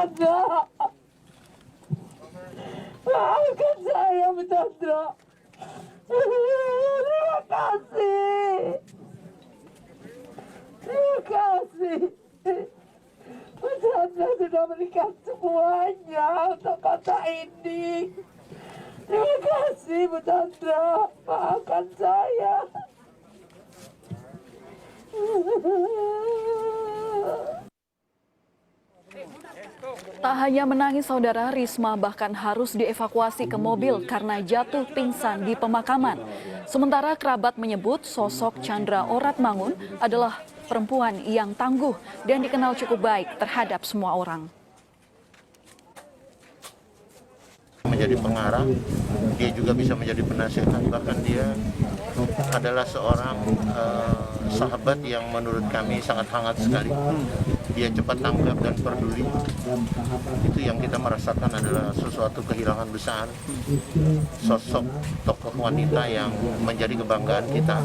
Chandra. Maafkan saya, Bu Chandra. Terima kasih. Terima kasih. Bu Chandra sudah berikan semuanya untuk kota ini. Terima kasih, Bu Chandra. Maafkan saya. Tak hanya menangis, saudara, Risma bahkan harus dievakuasi ke mobil karena jatuh pingsan di pemakaman. Sementara kerabat menyebut sosok Chandra Oratmangun adalah perempuan yang tangguh dan dikenal cukup baik terhadap semua orang. Menjadi pengarang, dia juga bisa menjadi penasihat, bahkan dia adalah seorang sahabat yang menurut kami sangat hangat sekali. Dia cepat tanggap dan peduli. Itu yang kita merasakan adalah sesuatu kehilangan besar. Sosok tokoh wanita yang menjadi kebanggaan kita.